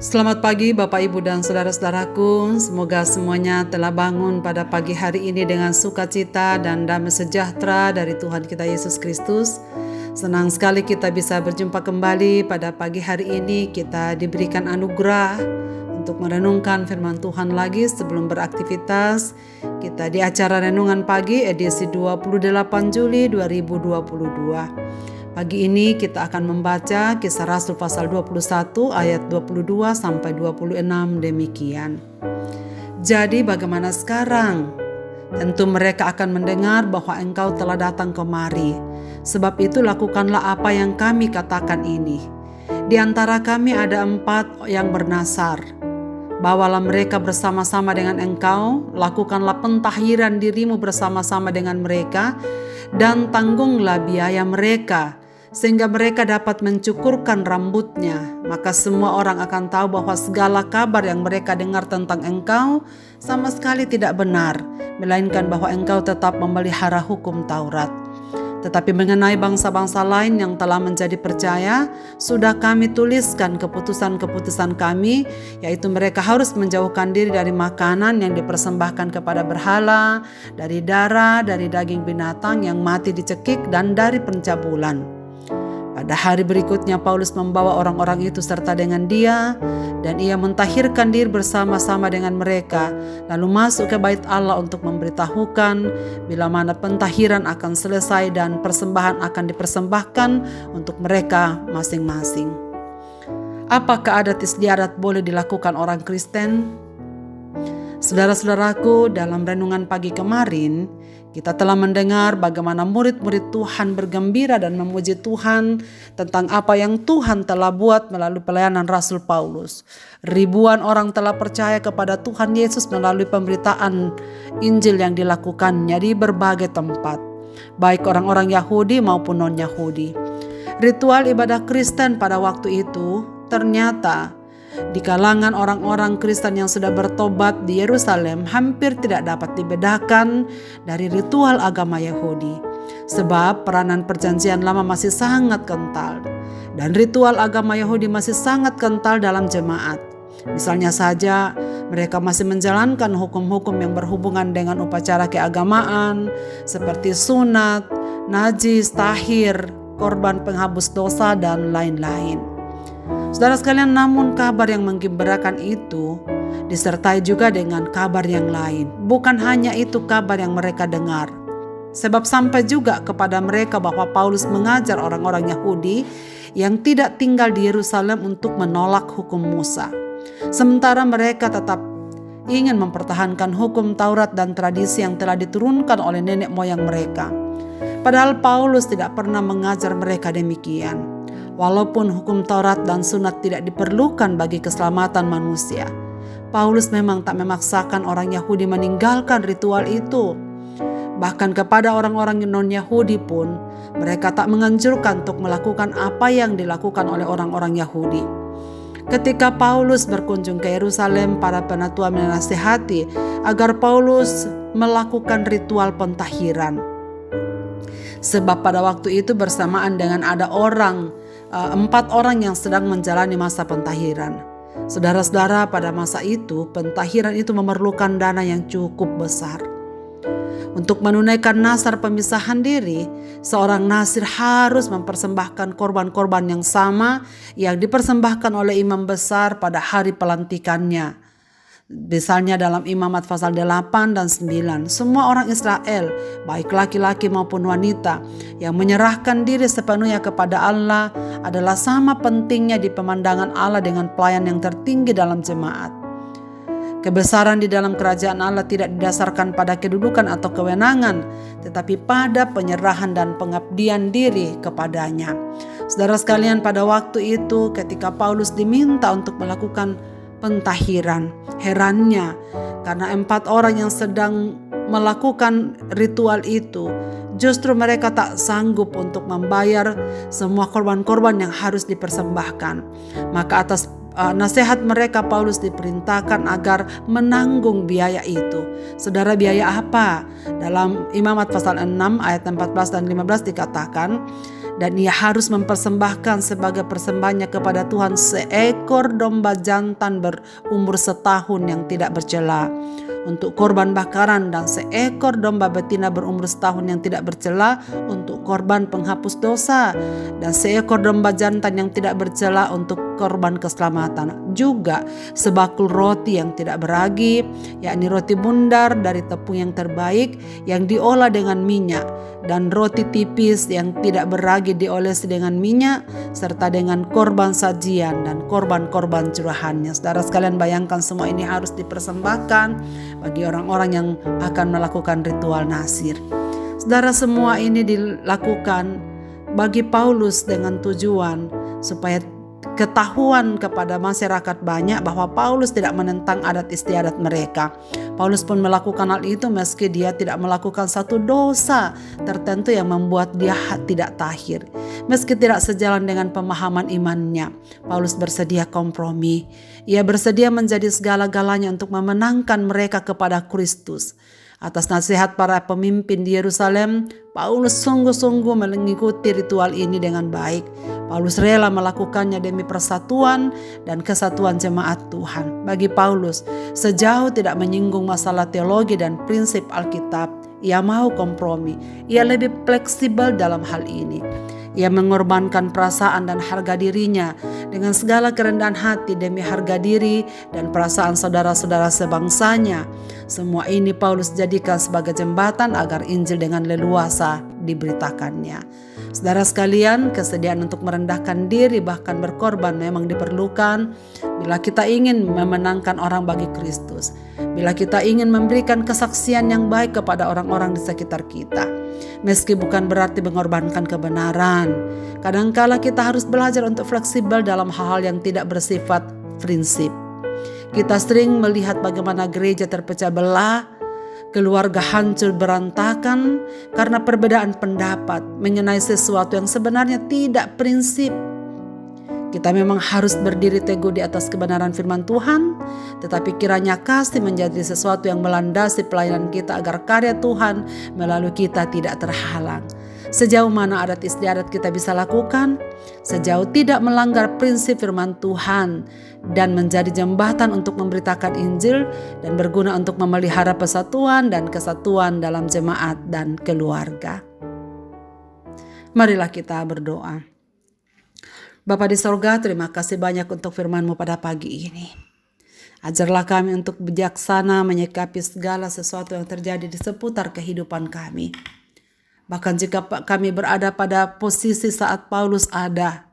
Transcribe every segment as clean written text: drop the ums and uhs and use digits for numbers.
Selamat pagi Bapak Ibu dan saudara-saudaraku. Semoga semuanya telah bangun pada pagi hari ini dengan sukacita dan damai sejahtera dari Tuhan kita Yesus Kristus. Senang sekali kita bisa berjumpa kembali pada pagi hari ini. Kita diberikan anugerah untuk merenungkan firman Tuhan lagi sebelum beraktivitas. Kita di acara Renungan Pagi edisi 28 Juli 2022. Pagi ini kita akan membaca Kisah Rasul pasal 21 ayat 22 sampai 26 demikian. Jadi bagaimana sekarang? Tentu mereka akan mendengar bahwa engkau telah datang kemari. Sebab itu lakukanlah apa yang kami katakan ini. Di antara kami ada 4 yang bernasar. Bawalah mereka bersama-sama dengan engkau, lakukanlah pentahiran dirimu bersama-sama dengan mereka, dan tanggunglah biaya mereka, sehingga mereka dapat mencukurkan rambutnya. Maka semua orang akan tahu bahwa segala kabar yang mereka dengar tentang engkau sama sekali tidak benar, melainkan bahwa engkau tetap memelihara hukum Taurat. Tetapi mengenai bangsa-bangsa lain yang telah menjadi percaya, sudah kami tuliskan keputusan-keputusan kami, yaitu mereka harus menjauhkan diri dari makanan yang dipersembahkan kepada berhala, dari darah, dari daging binatang yang mati dicekik, dan dari pencabulan. Pada hari berikutnya Paulus membawa orang-orang itu serta dengan dia, dan ia mentahirkan diri bersama-sama dengan mereka, lalu masuk ke bait Allah untuk memberitahukan bila mana pentahiran akan selesai dan persembahan akan dipersembahkan untuk mereka masing-masing. Apakah adat istiadat boleh dilakukan orang Kristen? Saudara-saudaraku, dalam renungan pagi kemarin, kita telah mendengar bagaimana murid-murid Tuhan bergembira dan memuji Tuhan tentang apa yang Tuhan telah buat melalui pelayanan Rasul Paulus. Ribuan orang telah percaya kepada Tuhan Yesus melalui pemberitaan Injil yang dilakukannya di berbagai tempat, baik orang-orang Yahudi maupun non-Yahudi. Ritual ibadah Kristen pada waktu itu ternyata di kalangan orang-orang Kristen yang sudah bertobat di Yerusalem hampir tidak dapat dibedakan dari ritual agama Yahudi. Sebab peranan perjanjian lama masih sangat kental dan ritual agama Yahudi masih sangat kental dalam jemaat. Misalnya saja mereka masih menjalankan hukum-hukum yang berhubungan dengan upacara keagamaan seperti sunat, najis, tahir, korban penghapus dosa, dan lain-lain. Saudara sekalian, namun kabar yang menggembirakan itu disertai juga dengan kabar yang lain. Bukan hanya itu kabar yang mereka dengar. Sebab sampai juga kepada mereka bahwa Paulus mengajar orang-orang Yahudi yang tidak tinggal di Yerusalem untuk menolak hukum Musa. Sementara mereka tetap ingin mempertahankan hukum Taurat dan tradisi yang telah diturunkan oleh nenek moyang mereka. Padahal Paulus tidak pernah mengajar mereka demikian. Walaupun hukum Taurat dan sunat tidak diperlukan bagi keselamatan manusia, Paulus memang tak memaksakan orang Yahudi meninggalkan ritual itu. Bahkan kepada orang-orang non-Yahudi pun, mereka tak menganjurkan untuk melakukan apa yang dilakukan oleh orang-orang Yahudi. Ketika Paulus berkunjung ke Yerusalem, para penatua menasihati agar Paulus melakukan ritual pentahiran. Sebab pada waktu itu bersamaan dengan ada 4 orang yang sedang menjalani masa pentahiran. Saudara-saudara, pada masa itu pentahiran itu memerlukan dana yang cukup besar. Untuk menunaikan nasar pemisahan diri, seorang nasir harus mempersembahkan korban-korban yang sama yang dipersembahkan oleh imam besar pada hari pelantikannya. Misalnya dalam Imamat pasal 8 dan 9, semua orang Israel, baik laki-laki maupun wanita, yang menyerahkan diri sepenuhnya kepada Allah adalah sama pentingnya di pemandangan Allah dengan pelayan yang tertinggi dalam jemaat. Kebesaran di dalam kerajaan Allah tidak didasarkan pada kedudukan atau kewenangan, tetapi pada penyerahan dan pengabdian diri kepadanya. Saudara sekalian, pada waktu itu ketika Paulus diminta untuk melakukan pentahiran, herannya karena 4 orang yang sedang melakukan ritual itu justru mereka tak sanggup untuk membayar semua korban-korban yang harus dipersembahkan. Maka atas nasihat mereka Paulus diperintahkan agar menanggung biaya itu. Saudara, biaya apa? Dalam Imamat pasal 6 ayat 14 dan 15 dikatakan, Dan ia harus mempersembahkan sebagai persembahannya kepada Tuhan seekor domba jantan berumur setahun yang tidak bercela untuk korban bakaran, dan seekor domba betina berumur setahun yang tidak bercela untuk korban penghapus dosa, dan seekor domba jantan yang tidak bercela untuk korban keselamatan. Juga sebakul roti yang tidak beragi, yakni roti bundar dari tepung yang terbaik yang diolah dengan minyak, dan roti tipis yang tidak beragi diolesi dengan minyak, serta dengan korban sajian dan korban-korban curahannya. Saudara sekalian, bayangkan semua ini harus dipersembahkan bagi orang-orang yang akan melakukan ritual Nasir. Saudara, semua ini dilakukan bagi Paulus dengan tujuan supaya ketahuan kepada masyarakat banyak bahwa Paulus tidak menentang adat istiadat mereka. Paulus pun melakukan hal itu meski dia tidak melakukan satu dosa tertentu yang membuat dia tidak tahir. Meski tidak sejalan dengan pemahaman imannya, Paulus bersedia kompromi. Ia bersedia menjadi segala-galanya untuk memenangkan mereka kepada Kristus. Atas nasihat para pemimpin di Yerusalem, Paulus sungguh-sungguh mengikuti ritual ini dengan baik. Paulus rela melakukannya demi persatuan dan kesatuan jemaat Tuhan. Bagi Paulus, sejauh tidak menyinggung masalah teologi dan prinsip Alkitab, ia mau kompromi. Ia lebih fleksibel dalam hal ini. Ia mengorbankan perasaan dan harga dirinya dengan segala kerendahan hati demi harga diri dan perasaan saudara-saudara sebangsanya. Semua ini Paulus jadikan sebagai jembatan agar Injil dengan leluasa diberitakannya. Saudara sekalian, kesediaan untuk merendahkan diri bahkan berkorban memang diperlukan bila kita ingin memenangkan orang bagi Kristus. Bila kita ingin memberikan kesaksian yang baik kepada orang-orang di sekitar kita. Meski bukan berarti mengorbankan kebenaran. Kadangkala kita harus belajar untuk fleksibel dalam hal-hal yang tidak bersifat prinsip. Kita sering melihat bagaimana gereja terpecah belah, keluarga hancur berantakan karena perbedaan pendapat mengenai sesuatu yang sebenarnya tidak prinsip. Kita memang harus berdiri teguh di atas kebenaran firman Tuhan, tetapi kiranya kasih menjadi sesuatu yang melandasi pelayanan kita agar karya Tuhan melalui kita tidak terhalang. Sejauh mana adat istiadat kita bisa lakukan, sejauh tidak melanggar prinsip firman Tuhan dan menjadi jembatan untuk memberitakan Injil dan berguna untuk memelihara persatuan dan kesatuan dalam jemaat dan keluarga. Marilah kita berdoa. Bapa di sorga, terima kasih banyak untuk firman-Mu pada pagi ini. Ajarlah kami untuk bijaksana menyikapi segala sesuatu yang terjadi di seputar kehidupan kami. Bahkan jika kami berada pada posisi saat Paulus ada,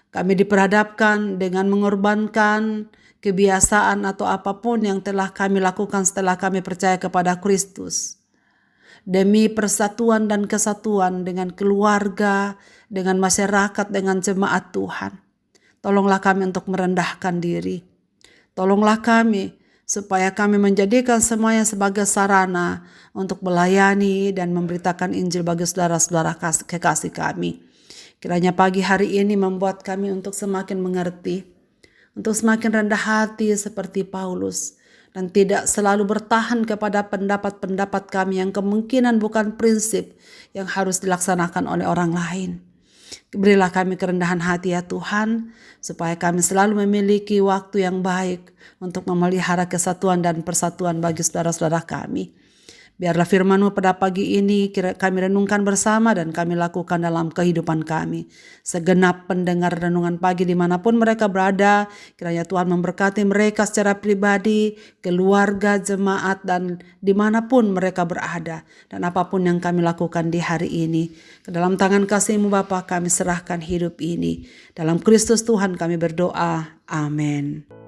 kami diperhadapkan dengan mengorbankan kebiasaan atau apapun yang telah kami lakukan setelah kami percaya kepada Kristus. Demi persatuan dan kesatuan dengan keluarga, dengan masyarakat, dengan jemaat Tuhan. Tolonglah kami untuk merendahkan diri. Tolonglah kami supaya kami menjadikan semuanya sebagai sarana untuk melayani dan memberitakan Injil bagi saudara-saudara kekasih kami. Kiranya pagi hari ini membuat kami untuk semakin mengerti, untuk semakin rendah hati seperti Paulus, dan tidak selalu bertahan kepada pendapat-pendapat kami yang kemungkinan bukan prinsip yang harus dilaksanakan oleh orang lain. Berilah kami kerendahan hati ya Tuhan, supaya kami selalu memiliki waktu yang baik untuk memelihara kesatuan dan persatuan bagi saudara-saudara kami. Biarlah firman-Mu pada pagi ini kami renungkan bersama dan kami lakukan dalam kehidupan kami. Segenap pendengar renungan pagi dimanapun mereka berada, kiranya Tuhan memberkati mereka secara pribadi, keluarga, jemaat, dan dimanapun mereka berada. Dan apapun yang kami lakukan di hari ini, ke dalam tangan kasih-Mu Bapa kami serahkan hidup ini. Dalam Kristus Tuhan kami berdoa. Amin.